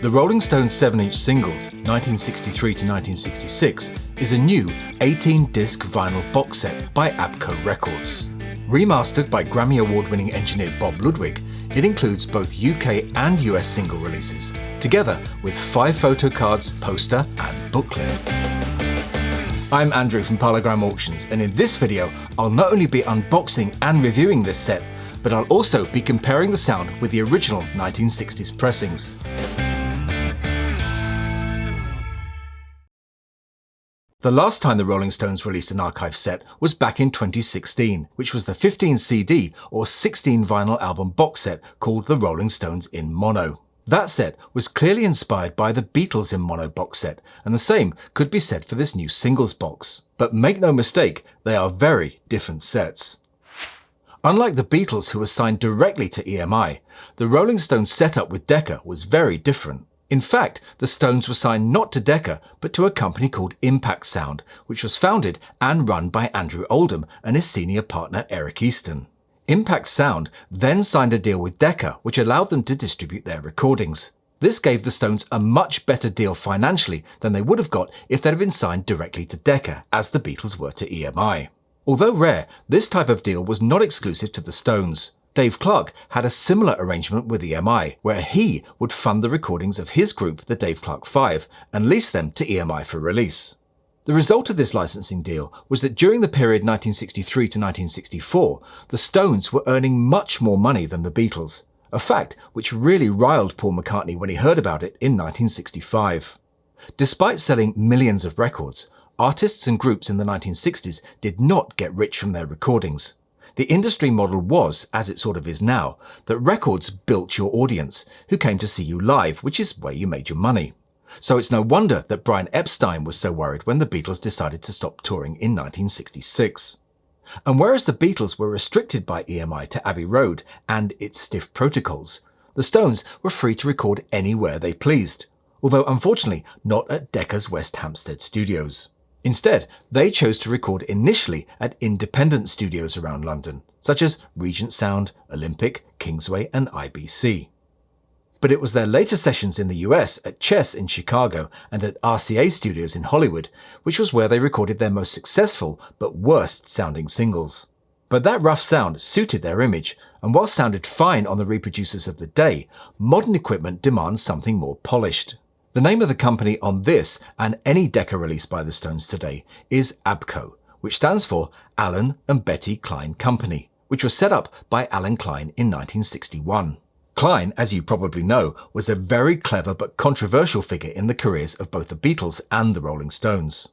The Rolling Stones 7-inch singles, 1963 to 1966, is a new 18-disc vinyl box set by ABKO Records. Remastered by Grammy Award-winning engineer Bob Ludwig, it includes both UK and US single releases, together with 5 photo cards, poster and booklet. I'm Andrew from Parlogram Auctions, and in this video I'll not only be unboxing and reviewing this set, but I'll also be comparing the sound with the original 1960s pressings. The last time the Rolling Stones released an archive set was back in 2016, which was the 15 CD or 16 vinyl album box set called the Rolling Stones in Mono. That set was clearly inspired by the Beatles in Mono box set, and the same could be said for this new singles box. But make no mistake, they are very different sets. Unlike the Beatles, who were signed directly to EMI, the Rolling Stones setup with Decca was very different. In fact, the Stones were signed not to Decca, but to a company called Impact Sound, which was founded and run by Andrew Oldham and his senior partner Eric Easton. Impact Sound then signed a deal with Decca, which allowed them to distribute their recordings. This gave the Stones a much better deal financially than they would have got if they'd been signed directly to Decca, as the Beatles were to EMI. Although rare, this type of deal was not exclusive to the Stones. Dave Clark had a similar arrangement with EMI, where he would fund the recordings of his group, the Dave Clark 5, and lease them to EMI for release. The result of this licensing deal was that during the period 1963 to 1964, the Stones were earning much more money than the Beatles, a fact which really riled Paul McCartney when he heard about it in 1965. Despite selling millions of records, artists and groups in the 1960s did not get rich from their recordings. The industry model was, as it sort of is now, that records built your audience, who came to see you live, which is where you made your money. So it's no wonder that Brian Epstein was so worried when the Beatles decided to stop touring in 1966. And whereas the Beatles were restricted by EMI to Abbey Road and its stiff protocols, the Stones were free to record anywhere they pleased, although unfortunately not at Decca's West Hampstead studios. Instead, they chose to record initially at independent studios around London, such as Regent Sound, Olympic, Kingsway and IBC. But it was their later sessions in the US at Chess in Chicago and at RCA Studios in Hollywood, which was where they recorded their most successful but worst sounding singles. But that rough sound suited their image, and while sounded fine on the reproducers of the day, modern equipment demands something more polished. The name of the company on this and any Decca release by the Stones today is ABKO, which stands for Alan and Betty Klein Company, which was set up by Alan Klein in 1961. Klein, as you probably know, was a very clever but controversial figure in the careers of both the Beatles and the Rolling Stones.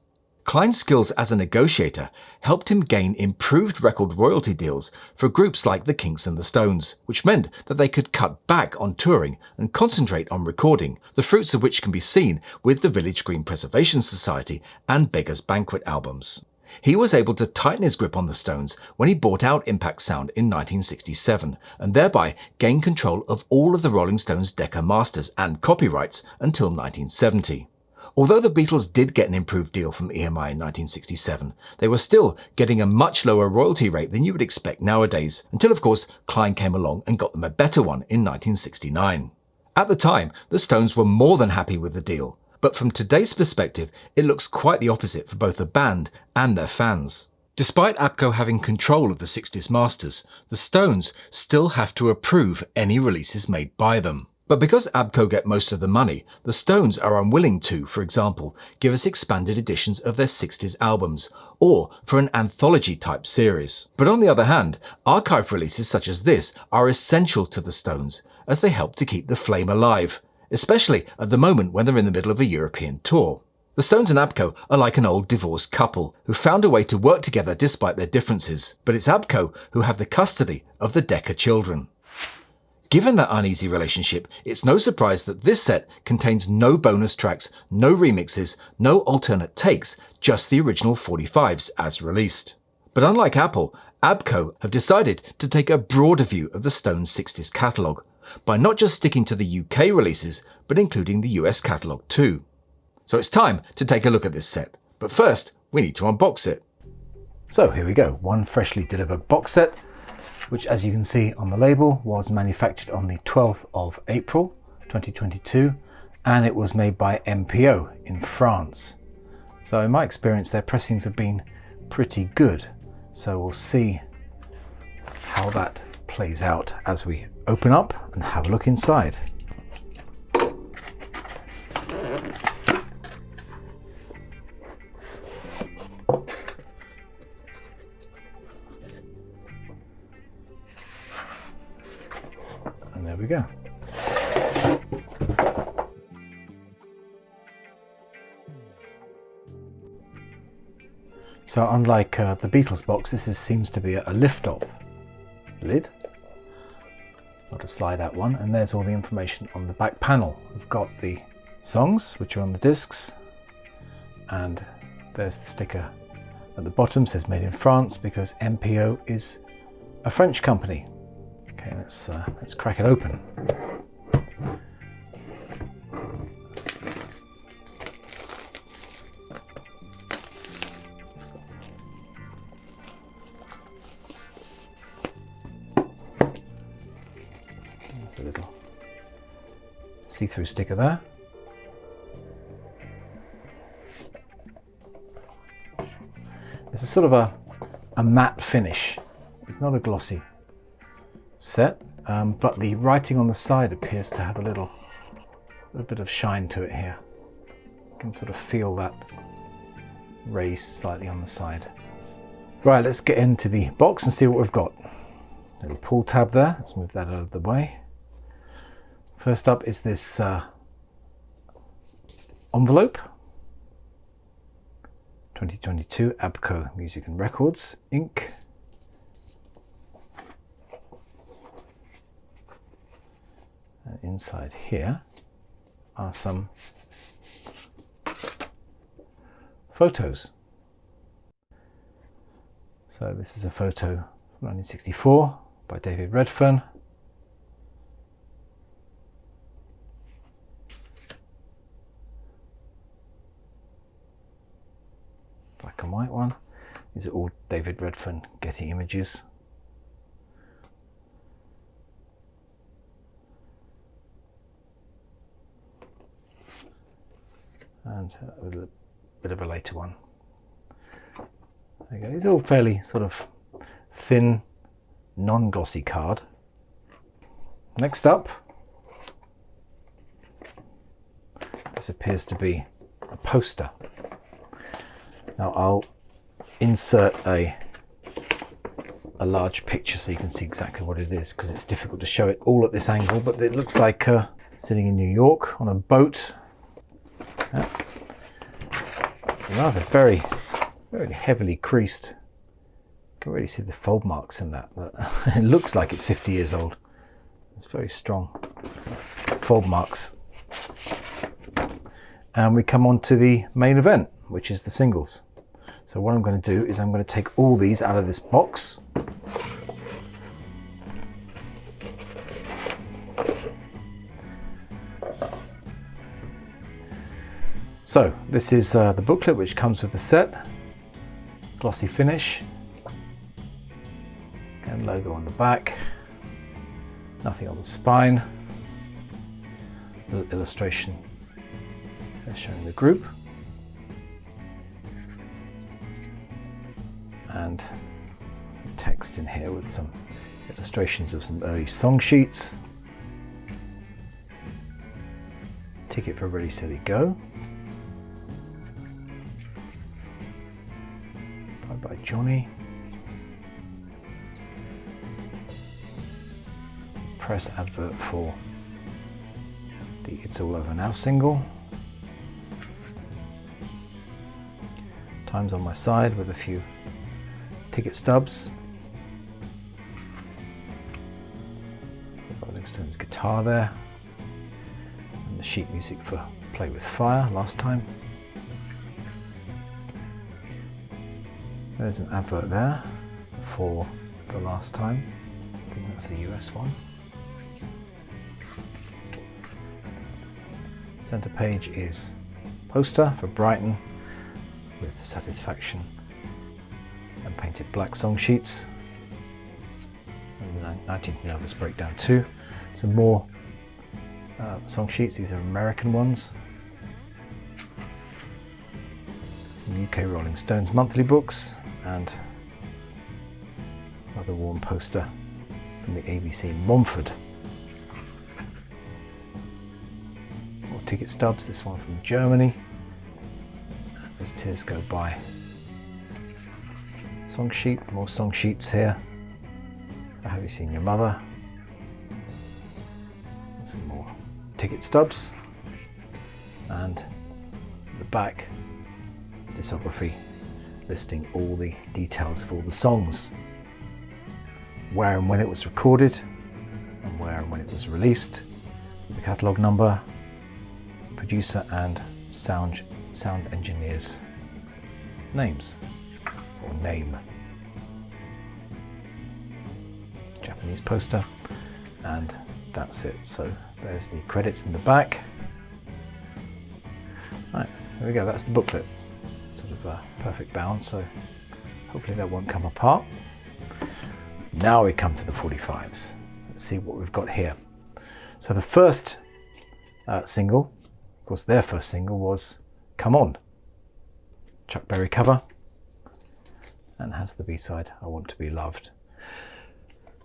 Klein's skills as a negotiator helped him gain improved record royalty deals for groups like the Kinks and the Stones, which meant that they could cut back on touring and concentrate on recording, the fruits of which can be seen with the Village Green Preservation Society and Beggar's Banquet albums. He was able to tighten his grip on the Stones when he bought out Impact Sound in 1967, and thereby gain control of all of the Rolling Stones Decca masters and copyrights until 1970. Although the Beatles did get an improved deal from EMI in 1967, they were still getting a much lower royalty rate than you would expect nowadays, until of course Klein came along and got them a better one in 1969. At the time, the Stones were more than happy with the deal, but from today's perspective, it looks quite the opposite for both the band and their fans. Despite ABKO having control of the 60s masters, the Stones still have to approve any releases made by them. But because ABKO get most of the money, the Stones are unwilling to, for example, give us expanded editions of their 60s albums, or for an anthology-type series. But on the other hand, archive releases such as this are essential to the Stones, as they help to keep the flame alive, especially at the moment when they're in the middle of a European tour. The Stones and ABKO are like an old divorced couple who found a way to work together despite their differences, but it's ABKO who have the custody of the Decca children. Given that uneasy relationship, it's no surprise that this set contains no bonus tracks, no remixes, no alternate takes, just the original 45s as released. But unlike Apple, ABKO have decided to take a broader view of the Stones 60s catalogue, by not just sticking to the UK releases, but including the US catalogue too. So it's time to take a look at this set, but first we need to unbox it. So here we go, one freshly delivered box set, which as you can see on the label was manufactured on the 12th of April 2022 and it was made by ABKO in France. So in my experience, their pressings have been pretty good. So we'll see how that plays out as we open up and have a look inside. And there we go. So unlike the Beatles box, this seems to be a lift-up lid, not a slide-out one, and there's all the information on the back panel. We've got the songs, which are on the discs, and there's the sticker at the bottom, says made in France, because ABKO is a French company. Okay, let's crack it open. There's a little see-through sticker there. It's a sort of a matte finish. It's not a glossy set, but the writing on the side appears to have a little bit of shine to it here. You can sort of feel that raised slightly on the side. Right, let's get into the box and see what we've got. Little pull tab there. Let's move that out of the way. First up is this envelope. 2022 ABKO Music and Records ink. And inside here are some photos. So this is a photo from 1964 by David Redfern. Black and white one. These are all David Redfern Getty images. And a little bit of a later one. There you go. These are all fairly sort of thin, non-glossy card. Next up, this appears to be a poster. Now I'll insert a large picture so you can see exactly what it is, because it's difficult to show it all at this angle, but it looks like sitting in New York on a boat. Yeah. Rather very heavily creased. You can really see the fold marks in that, but it looks like it's 50 years old. It's very strong fold marks. And we come on to the main event, which is the singles. So what I'm going to do is I'm going to take all these out of this box. So this is the booklet which comes with the set. Glossy finish. And logo on the back. Nothing on the spine. A little illustration showing the group. And text in here with some illustrations of some early song sheets. Ticket for Ready Steady Go. By Johnny. Press advert for the It's All Over Now single. Times on my side with a few ticket stubs. There's a Rolling Stones guitar there. And the sheet music for Play With Fire last time. There's an advert there for the last time. I think that's the US one. Centre page is poster for Brighton with Satisfaction and painted black song sheets. And the 19th Nervous Breakdown 2. Some more song sheets. These are American ones. Some UK Rolling Stones monthly books, and another worn poster from the ABC in Romford. More ticket stubs, this one from Germany. As tears go by. Song sheet, more song sheets here. Have you seen your mother? Some more ticket stubs. And the back, discography, listing all the details of all the songs. Where and when it was recorded, and where and when it was released. The catalogue number, producer and sound engineers' names, or name. Japanese poster, and that's it. So there's the credits in the back. Right, there we go, that's the booklet. Sort of perfect bound, so hopefully that won't come apart. Now we come to the 45s. Let's see what we've got here. So the first single, of course their first single, was Come On. Chuck Berry cover, and has the B-side, I Want to Be Loved.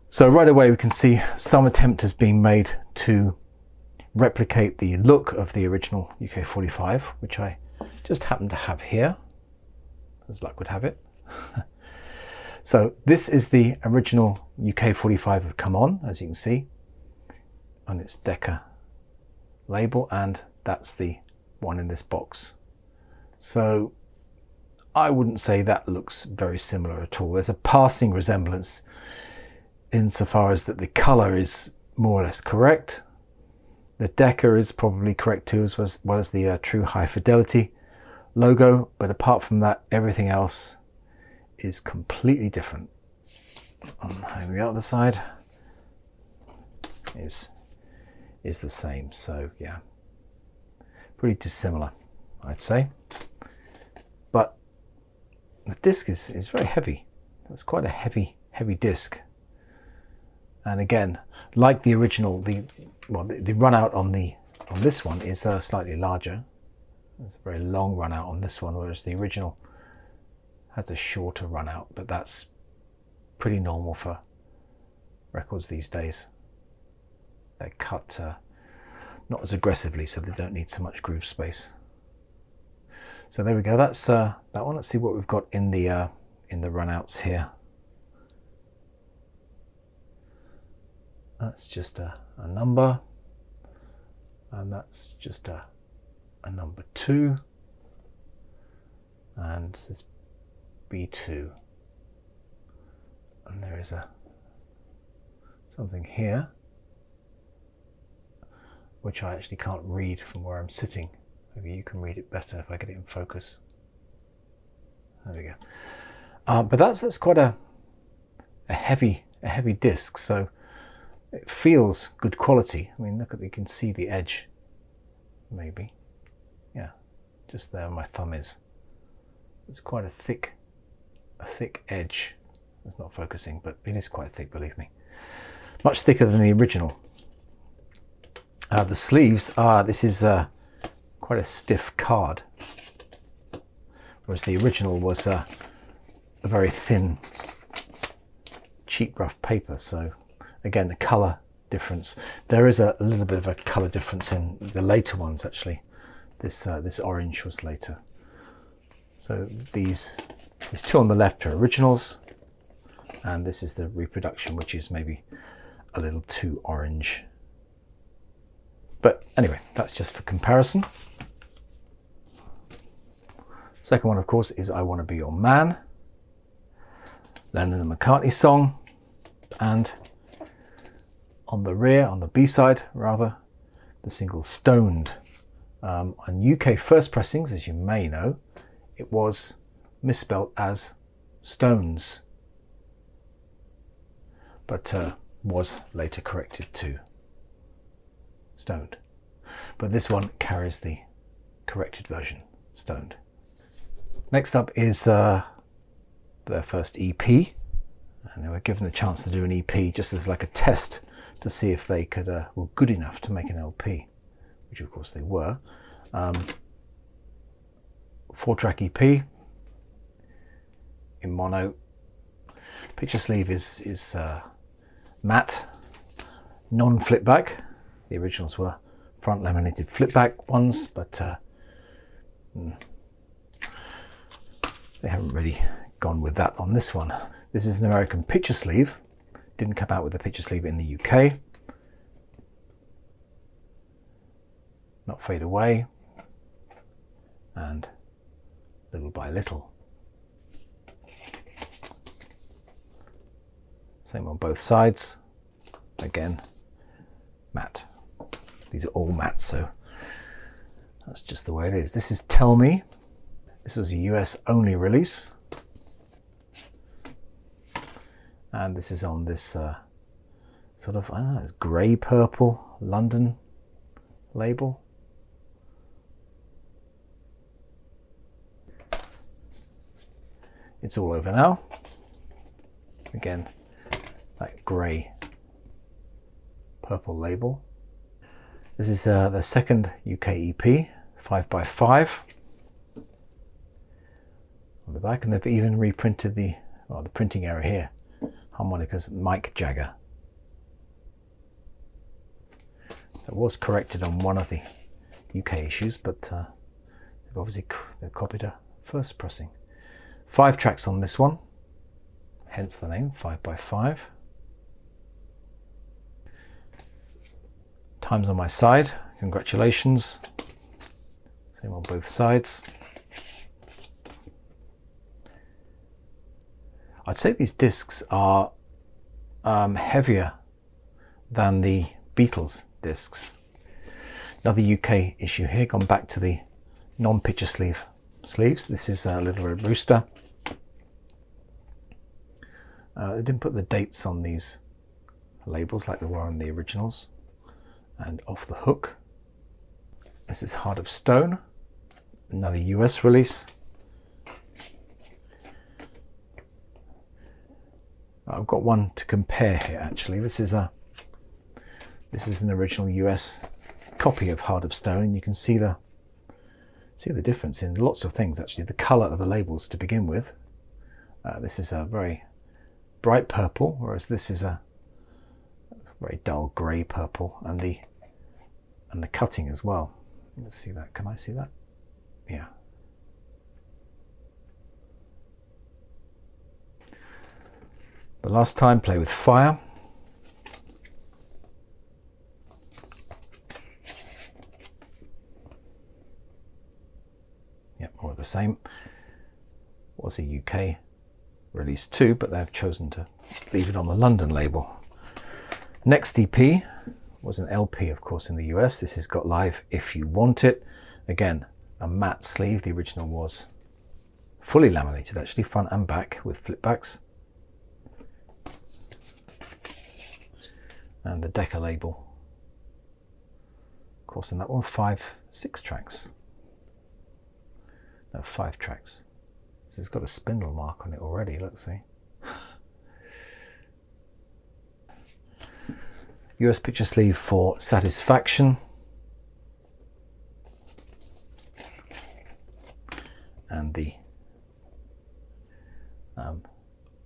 So right away we can see some attempt has been made to replicate the look of the original UK 45, which I just happen to have here, as luck would have it. So this is the original UK 45 of Come On, as you can see, on its Decca label, and that's the one in this box. So I wouldn't say that looks very similar at all. There's a passing resemblance insofar as that the colour is more or less correct. The Decca is probably correct too, as well as the true high fidelity logo, but apart from that, everything else is completely different. And the other side is the same, so yeah, pretty dissimilar, I'd say. But the disc is very heavy. It's quite a heavy disc. And again, like the original, the run out on this one is slightly larger. It's a very long run out on this one, whereas the original has a shorter run out, but that's pretty normal for records these days. They're cut not as aggressively, so they don't need so much groove space. So there we go, that's that one. Let's see what we've got in the runouts here. That's just a number, and that's just a number 2, and this is B2, and there is something here which I actually can't read from where I'm sitting. Maybe you can read it better if I get it in focus. There we go. But that's quite a heavy disc, so it feels good quality. I mean, look at, you can see the edge, maybe. Yeah, just there my thumb is. It's quite a thick edge. It's not focusing, but it is quite thick, believe me. Much thicker than the original. The sleeves this is quite a stiff card, whereas the original was a very thin, cheap rough paper. So again, the colour difference. There is a little bit of a colour difference in the later ones, actually. This orange was later. So these two on the left are originals, and this is the reproduction, which is maybe a little too orange. But anyway, that's just for comparison. Second one, of course, is I Want to Be Your Man, Lennon and McCartney song, and on the rear, on the B-side rather, the single Stoned. On UK first pressings, as you may know, it was misspelt as Stones, but was later corrected to Stoned. But this one carries the corrected version, Stoned. Next up is their first EP, and they were given the chance to do an EP just as like a test to see if they were good enough to make an LP, which of course they were. 4-track EP in mono. Picture sleeve is matte, non-flip back. The originals were front laminated flip back ones, but they haven't really gone with that on this one. This is an American picture sleeve. Didn't come out with a picture sleeve in the UK. Not fade away, and little by little. Same on both sides. Again, matte. These are all matte, so that's just the way it is. This is Tell Me. This was a US only release. And this is on this sort of, I don't know, it's grey purple London label. It's all over now. Again, that grey purple label. This is the second UK EP, 5x5 on the back, and they've even reprinted the printing area here. Harmonicas Mike Jagger. It was corrected on one of the UK issues, but they've obviously copied a first pressing. 5 tracks on this one, hence the name 5x5. Time's on my side, congratulations. Same on both sides. I'd say these discs are heavier than the Beatles discs. Another UK issue here, gone back to the non-picture sleeves. This is Little Red Rooster. They didn't put the dates on these labels like they were on the originals. And Off the Hook. This is Heart of Stone, another US release. I've got one to compare here actually. This is an original US copy of Heart of Stone, and you can see the difference in lots of things actually. The colour of the labels to begin with. This is a very bright purple, whereas this is a very dull grey purple, and the cutting as well. Let's see that. Can I see that? Yeah. The Last Time, Play with Fire. Yep, more of the same. Was a UK release too, but they've chosen to leave it on the London label. Next EP was an LP, of course, in the US. This has got Live If You Want It. Again, a matte sleeve. The original was fully laminated, actually, front and back with flip backs. And the Decca label. Of course, in that one, 6 tracks. No, 5 tracks. This has got a spindle mark on it already, look, see. US picture sleeve for Satisfaction. And the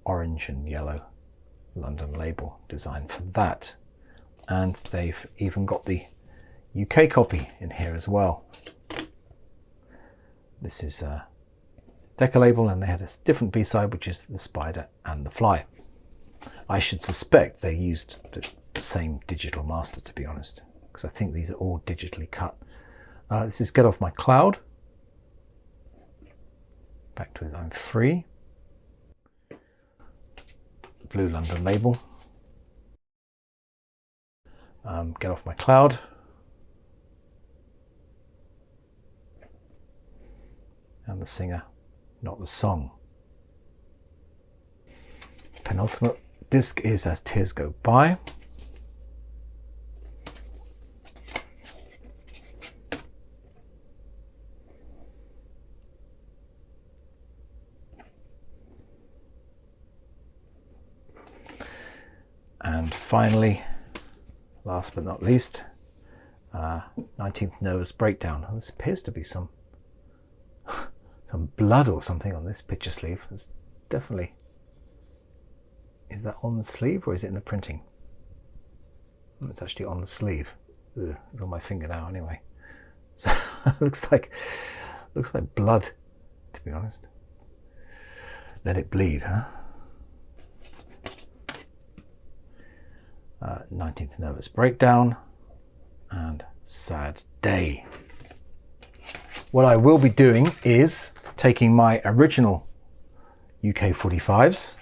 orange and yellow London label design for that. And they've even got the UK copy in here as well. This is a Decca label, and they had a different B-side, which is the Spider and the Fly. I should suspect they used the same digital master, to be honest, because I think these are all digitally cut. This is Get Off My Cloud. Back to it, I'm Free. Blue London label. Get Off My Cloud. And the singer, not the song. Penultimate disc is As Tears Go By. And finally, last but not least, 19th Nervous Breakdown. Oh, this appears to be some blood or something on this picture sleeve. It's definitely... Is that on the sleeve or is it in the printing? It's actually on the sleeve. Ugh, it's on my finger now anyway. So looks like blood, to be honest. Let it bleed, huh? 19th Nervous Breakdown and Sad Day. What I will be doing is taking my original UK 45s,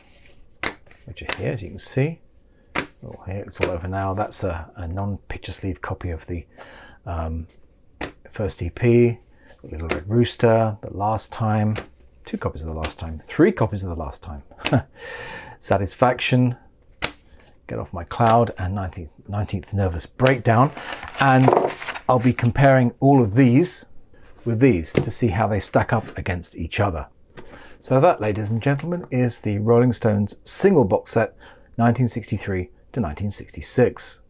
which are here, as you can see. Oh, here it's all over now. That's a non-picture sleeve copy of the first EP, Little Red Rooster, The Last Time, 2 copies of The Last Time, 3 copies of The Last Time, Satisfaction, Get Off My Cloud, and 19th Nervous Breakdown. And I'll be comparing all of these with these to see how they stack up against each other. So that, ladies and gentlemen, is the Rolling Stones single box set 1963 to 1966.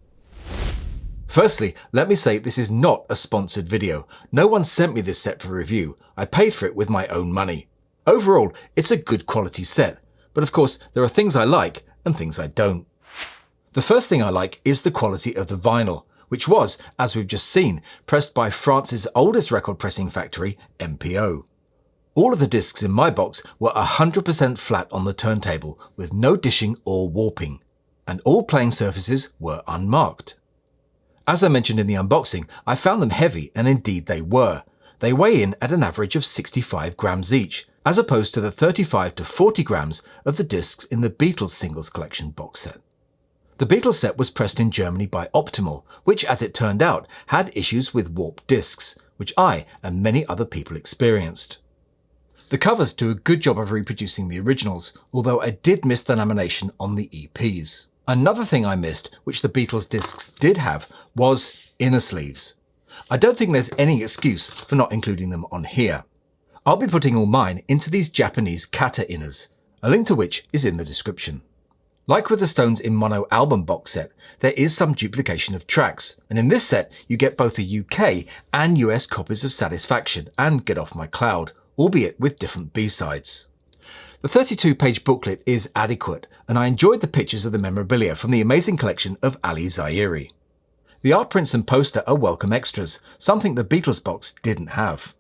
Firstly, let me say this is not a sponsored video. No one sent me this set for review. I paid for it with my own money. Overall, it's a good quality set, but of course there are things I like and things I don't. The first thing I like is the quality of the vinyl, which was, as we've just seen, pressed by France's oldest record pressing factory, ABKO. All of the discs in my box were 100% flat on the turntable, with no dishing or warping, and all playing surfaces were unmarked. As I mentioned in the unboxing, I found them heavy, and indeed they were. They weigh in at an average of 65 grams each, as opposed to the 35 to 40 grams of the discs in the Beatles singles collection box set. The Beatles set was pressed in Germany by Optimal, which, as it turned out, had issues with warped discs, which I and many other people experienced. The covers do a good job of reproducing the originals, although I did miss the lamination on the EPs. Another thing I missed, which the Beatles discs did have, was inner sleeves. I don't think there's any excuse for not including them on here. I'll be putting all mine into these Japanese kata inners, a link to which is in the description. Like with the Stones in Mono album box set, there is some duplication of tracks, and in this set you get both the UK and US copies of Satisfaction and Get Off My Cloud, albeit with different B-sides. The 32-page booklet is adequate, and I enjoyed the pictures of the memorabilia from the amazing collection of Ali Zaire. The art prints and poster are welcome extras, something the Beatles box didn't have.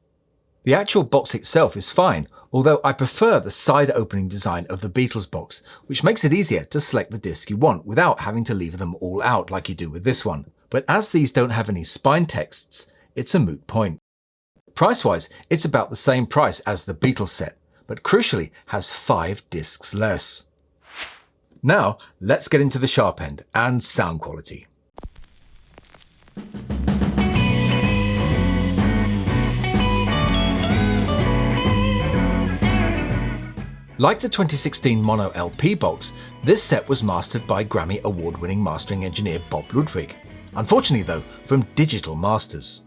The actual box itself is fine, although I prefer the side opening design of the Beatles box, which makes it easier to select the disc you want without having to leave them all out like you do with this one. But as these don't have any spine texts, it's a moot point. Price-wise, it's about the same price as the Beatles set, but crucially has 5 discs less. Now, let's get into the sharp end and sound quality. Like the 2016 Mono LP box, this set was mastered by Grammy award-winning mastering engineer Bob Ludwig. Unfortunately though, from Digital Masters.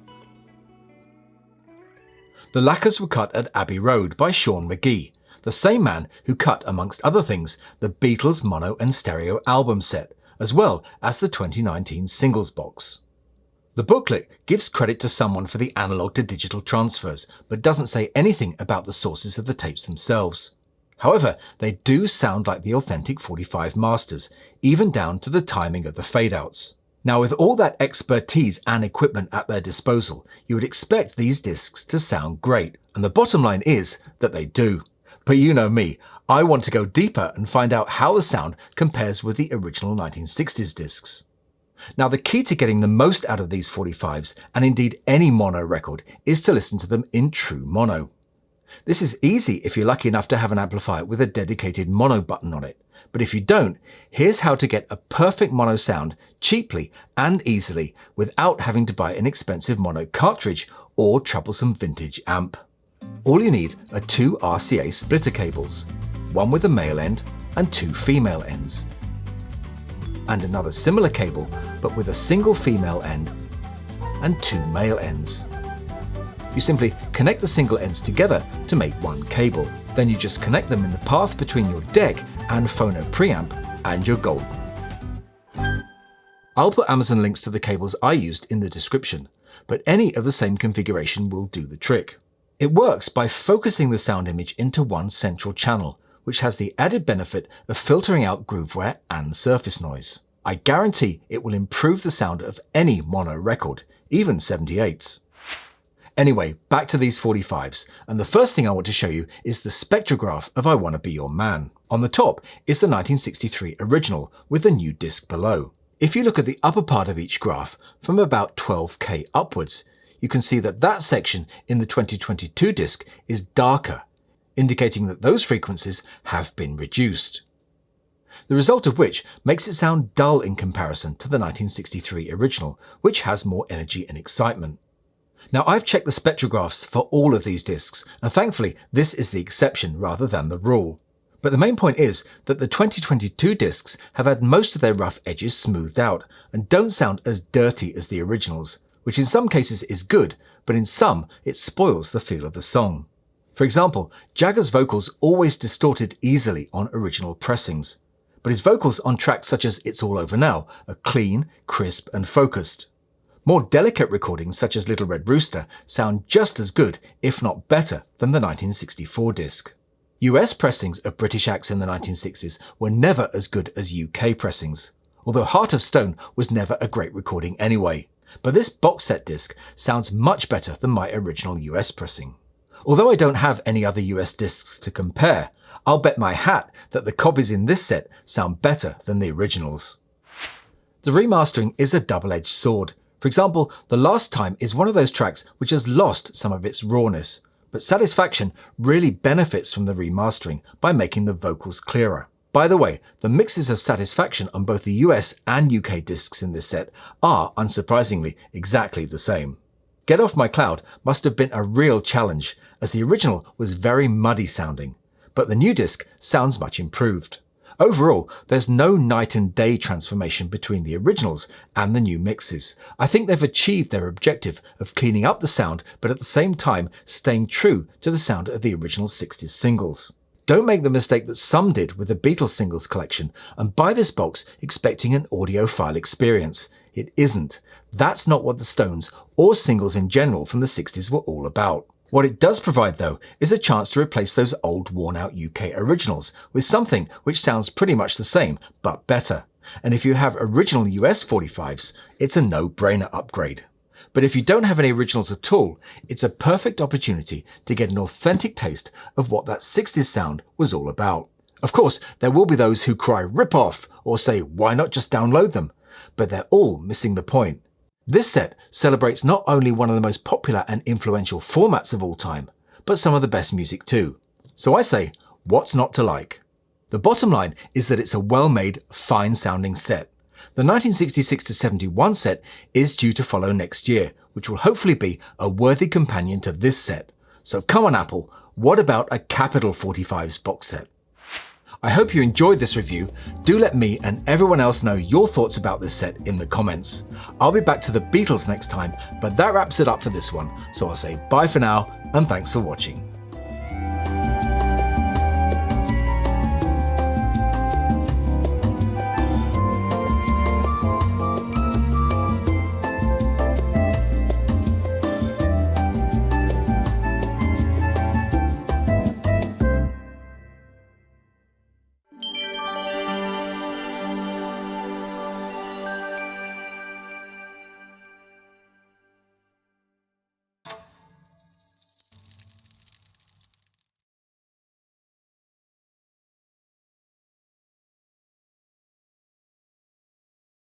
The lacquers were cut at Abbey Road by Sean McGee, the same man who cut, amongst other things, the Beatles mono and stereo album set, as well as the 2019 singles box. The booklet gives credit to someone for the analog to digital transfers, but doesn't say anything about the sources of the tapes themselves. However, they do sound like the authentic 45 masters, even down to the timing of the fade-outs. Now, with all that expertise and equipment at their disposal, you would expect these discs to sound great, and the bottom line is that they do. But you know me, I want to go deeper and find out how the sound compares with the original 1960s discs. Now, the key to getting the most out of these 45s, and indeed any mono record, is to listen to them in true mono. This is easy if you're lucky enough to have an amplifier with a dedicated mono button on it, but if you don't, here's how to get a perfect mono sound cheaply and easily without having to buy an expensive mono cartridge or troublesome vintage amp. All you need are 2 RCA splitter cables, one with a male end and 2 female ends, and another similar cable but with a single female end and 2 male ends. You simply connect the single ends together to make one cable. Then you just connect them in the path between your deck and phono preamp and you're golden. I'll put Amazon links to the cables I used in the description, but any of the same configuration will do the trick. It works by focusing the sound image into one central channel, which has the added benefit of filtering out groove wear and surface noise. I guarantee it will improve the sound of any mono record, even 78s. Anyway, back to these 45s, and the first thing I want to show you is the spectrograph of I Wanna Be Your Man. On the top is the 1963 original with the new disc below. If you look at the upper part of each graph, from about 12K upwards, you can see that that section in the 2022 disc is darker, indicating that those frequencies have been reduced. The result of which makes it sound dull in comparison to the 1963 original, which has more energy and excitement. Now, I've checked the spectrographs for all of these discs, and thankfully this is the exception rather than the rule. But the main point is that the 2022 discs have had most of their rough edges smoothed out and don't sound as dirty as the originals, which in some cases is good, but in some it spoils the feel of the song. For example, Jagger's vocals always distorted easily on original pressings, but his vocals on tracks such as It's All Over Now are clean, crisp and focused. More delicate recordings such as Little Red Rooster sound just as good, if not better, than the 1964 disc. US pressings of British acts in the 1960s were never as good as UK pressings, although Heart of Stone was never a great recording anyway. But this box set disc sounds much better than my original US pressing. Although I don't have any other US discs to compare, I'll bet my hat that the copies in this set sound better than the originals. The remastering is a double-edged sword. For example, The Last Time is one of those tracks which has lost some of its rawness, but Satisfaction really benefits from the remastering by making the vocals clearer. By the way, the mixes of Satisfaction on both the US and UK discs in this set are, unsurprisingly, exactly the same. Get Off My Cloud must have been a real challenge, as the original was very muddy sounding, but the new disc sounds much improved. Overall, there's no night and day transformation between the originals and the new mixes. I think they've achieved their objective of cleaning up the sound, but at the same time staying true to the sound of the original 60s singles. Don't make the mistake that some did with the Beatles singles collection and buy this box expecting an audiophile experience. It isn't. That's not what the Stones, or singles in general from the 60s, were all about. What it does provide, though, is a chance to replace those old worn-out UK originals with something which sounds pretty much the same, but better. And if you have original US 45s, it's a no-brainer upgrade. But if you don't have any originals at all, it's a perfect opportunity to get an authentic taste of what that 60s sound was all about. Of course, there will be those who cry rip off or say why not just download them, but they're all missing the point. This set celebrates not only one of the most popular and influential formats of all time, but some of the best music too. So I say, what's not to like? The bottom line is that it's a well-made, fine-sounding set. The 1966-71 set is due to follow next year, which will hopefully be a worthy companion to this set. So come on Apple, what about a Capital 45s box set? I hope you enjoyed this review. Do let me and everyone else know your thoughts about this set in the comments. I'll be back to the Beatles next time, but that wraps it up for this one. So I'll say bye for now and thanks for watching.